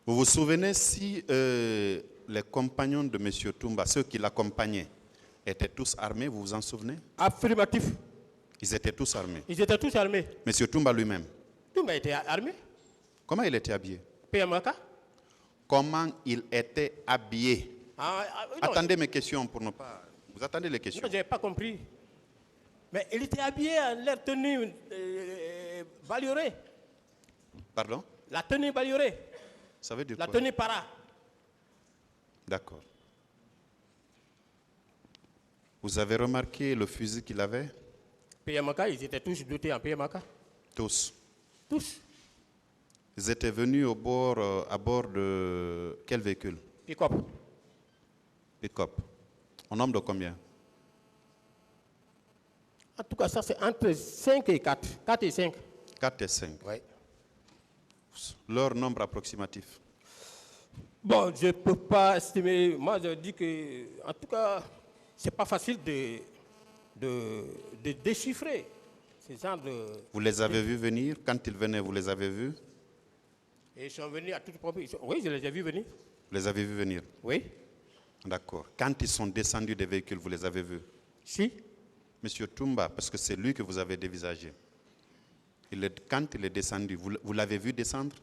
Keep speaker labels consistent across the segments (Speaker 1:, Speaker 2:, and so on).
Speaker 1: Vous vous souvenez si les compagnons de M. Toumba, ceux qui l'accompagnaient, étaient tous armés, vous vous en souvenez?
Speaker 2: Affirmatif.
Speaker 1: Ils étaient tous armés.
Speaker 2: Ils étaient tous armés.
Speaker 1: M. Toumba lui-même,
Speaker 2: Toumba était armé.
Speaker 1: comment il était habillé?
Speaker 2: PMK.
Speaker 1: Comment il était habillé?
Speaker 2: Non,
Speaker 1: Attendez mes questions pour ne pas... Vous attendez les questions.
Speaker 2: je n'ai pas compris. Mais il était habillé en leur tenue baliorée.
Speaker 1: Pardon?
Speaker 2: La tenue baliorée.
Speaker 1: Ça veut dire
Speaker 2: La
Speaker 1: quoi?
Speaker 2: tenue para.
Speaker 1: D'accord. Vous avez remarqué le fusil qu'il avait?
Speaker 2: PMK, ils étaient tous dotés en PMK.
Speaker 1: Tous.
Speaker 2: Tous.
Speaker 1: Ils étaient venus à bord de quel véhicule?
Speaker 2: Pick-up.
Speaker 1: Pick-up. Au nombre de combien?
Speaker 2: En tout cas, ça c'est entre 5 et 4. 4 et 5.
Speaker 1: 4 et 5.
Speaker 2: Oui.
Speaker 1: Leur nombre approximatif?
Speaker 2: Bon, je ne peux pas estimer. Moi, je dis que, en tout cas, ce n'est pas facile de déchiffrer ces genres de...
Speaker 1: Vous les avez vus venir? Quand ils venaient, vous les avez vus?
Speaker 2: Et ils sont venus à toute propriété. Oui, je les ai vus venir.
Speaker 1: Vous les avez vus venir?
Speaker 2: Oui.
Speaker 1: D'accord. Quand ils sont descendus des véhicules, vous les avez vus?
Speaker 2: Si.
Speaker 1: Monsieur Toumba, parce que c'est lui que vous avez dévisagé. Quand il est descendu, vous l'avez vu descendre?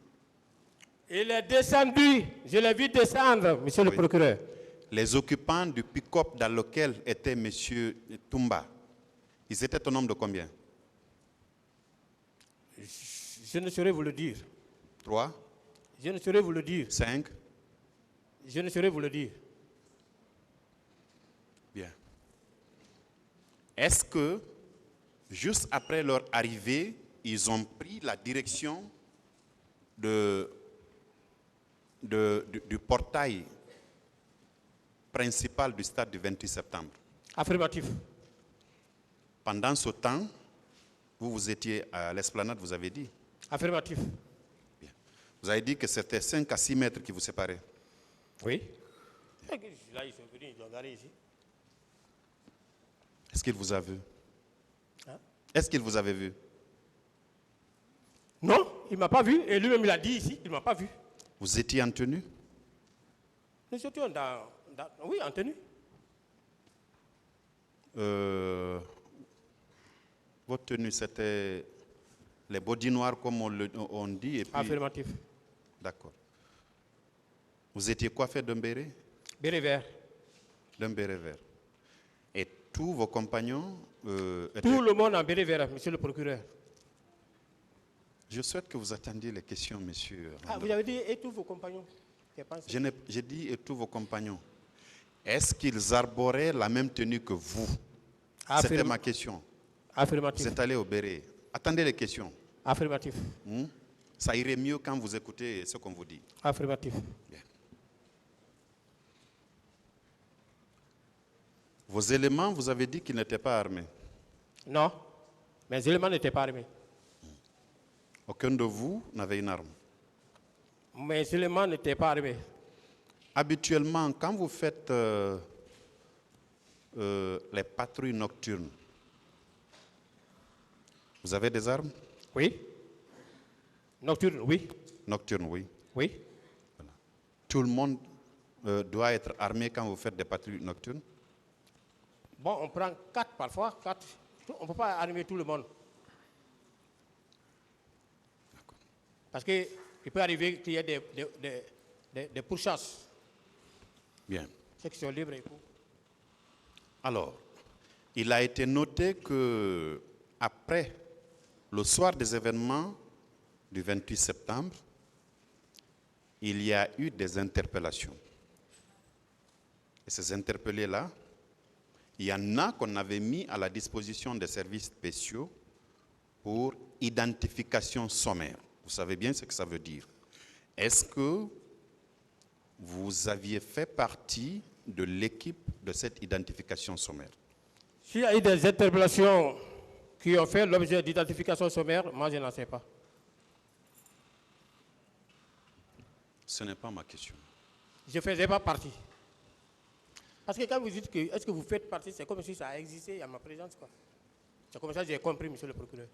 Speaker 2: Il est descendu. Je l'ai vu descendre, monsieur le procureur.
Speaker 1: Les occupants du pick-up dans lequel était monsieur Toumba, ils étaient au nombre de combien?
Speaker 2: Je ne saurais vous le dire.
Speaker 1: 3?
Speaker 2: Je ne saurais vous le dire.
Speaker 1: 5?
Speaker 2: Je ne saurais vous le dire.
Speaker 1: Bien. Est-ce que, juste après leur arrivée, ils ont pris la direction du portail principal du stade du 28 septembre?
Speaker 2: Affirmatif.
Speaker 1: Pendant ce temps, vous étiez à l'esplanade, vous avez dit?
Speaker 2: Affirmatif.
Speaker 1: Bien. Vous avez dit que c'était 5 à 6 mètres qui vous séparaient?
Speaker 2: Oui. Là, ils sont venus, ils ont garé ici.
Speaker 1: Est-ce qu'il vous a vu?
Speaker 2: Hein?
Speaker 1: Est-ce qu'il vous avait vu?
Speaker 2: Non, il ne m'a pas vu. Et lui-même, il a dit ici, il ne m'a pas vu.
Speaker 1: Vous étiez en tenue?
Speaker 2: Nous étions oui, en tenue.
Speaker 1: Votre tenue, c'était les bodys noirs, comme on dit. Et puis...
Speaker 2: Affirmatif.
Speaker 1: D'accord. Vous étiez coiffé d'un béret?
Speaker 2: Béret vert.
Speaker 1: D'un béret vert. Et tous vos compagnons étaient...
Speaker 2: Tout le monde en béret vert, monsieur le procureur.
Speaker 1: Je souhaite que vous attendiez les questions, monsieur.
Speaker 2: Ah, vous avez dit, et tous vos compagnons?
Speaker 1: J'ai dit, et tous vos compagnons. Est-ce qu'ils arboraient la même tenue que vous? C'était ma question.
Speaker 2: Affirmatif.
Speaker 1: Vous êtes allé au béret. Attendez les questions.
Speaker 2: Affirmatif.
Speaker 1: Ça irait mieux quand vous écoutez ce qu'on vous dit.
Speaker 2: Affirmatif.
Speaker 1: Bien. Vos éléments, vous avez dit qu'ils n'étaient pas armés?
Speaker 2: Non, mes éléments n'étaient pas armés.
Speaker 1: Aucun de vous n'avait une arme?
Speaker 2: Mes éléments n'étaient pas armés.
Speaker 1: Habituellement, quand vous faites les patrouilles nocturnes, vous avez des armes?
Speaker 2: Oui. Nocturne, oui.
Speaker 1: Nocturnes, oui.
Speaker 2: Oui.
Speaker 1: Voilà. Tout le monde doit être armé quand vous faites des patrouilles nocturnes?
Speaker 2: Bon, on prend 4 parfois, 4. On ne peut pas armer tout le monde. Parce qu'il peut arriver qu'il y ait des pourchasses.
Speaker 1: Bien.
Speaker 2: Ceux qui sont libres et tout.
Speaker 1: Alors, il a été noté que après le soir des événements du 28 septembre, il y a eu des interpellations. Et ces interpellés-là, il y en a qu'on avait mis à la disposition des services spéciaux pour identification sommaire. Vous savez bien ce que ça veut dire. Est-ce que vous aviez fait partie de l'équipe de cette identification sommaire?
Speaker 2: S'il y a eu des interpellations qui ont fait l'objet d'identification sommaire, moi je n'en sais pas.
Speaker 1: Ce n'est pas ma question.
Speaker 2: Je ne faisais pas partie. Parce que quand vous dites que est-ce que vous faites partie, c'est comme si ça a existé à ma présence, quoi. C'est comme ça que j'ai compris, monsieur le procureur.